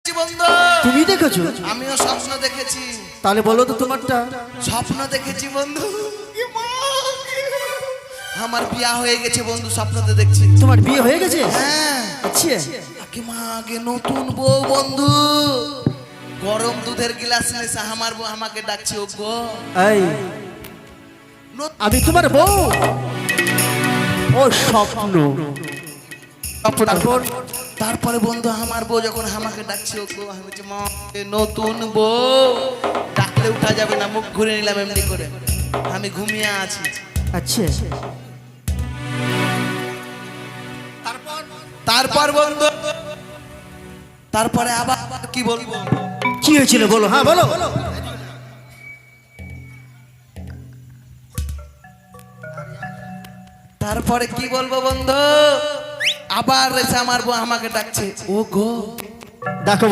বন্ধু তুমি দেখেছো? আমিও স্বপ্ন দেখেছি। তাহলে বলো তো তোমারটা। স্বপ্ন দেখেছি বন্ধু, আমার বিয়া হয়ে গেছে বন্ধু, স্বপ্নতে দেখছি। তোমার বিয়ে হয়ে গেছে? হ্যাঁ। আচ্ছা। আগে মা আগে নতুন বউ বন্ধু, গরম দুধের গিলাস নিয়ে আমার বউ আমাকে ডাকছে, ও গো এই আমি তোমার বউ? ও স্বপ্ন। তারপর তারপরে বন্ধু আমার বউ যখন আমাকে ডাকছে, ও গো আমি বলছি মা নতুন বউ, ডাকলে উঠা যাবে না, মুখ ঘুরে নিলাম এমনি করে, আমি ঘুমিয়ে আছি। আচ্ছা। তারপর বন্ধু তারপরে আবার কি বলবো, কি হয়েছিল বলো? হ্যাঁ বলো। তারপরে কি বলবো বন্ধু, আবার এসে আমার বউ আমাকে ডাকছে, ও গো দেখো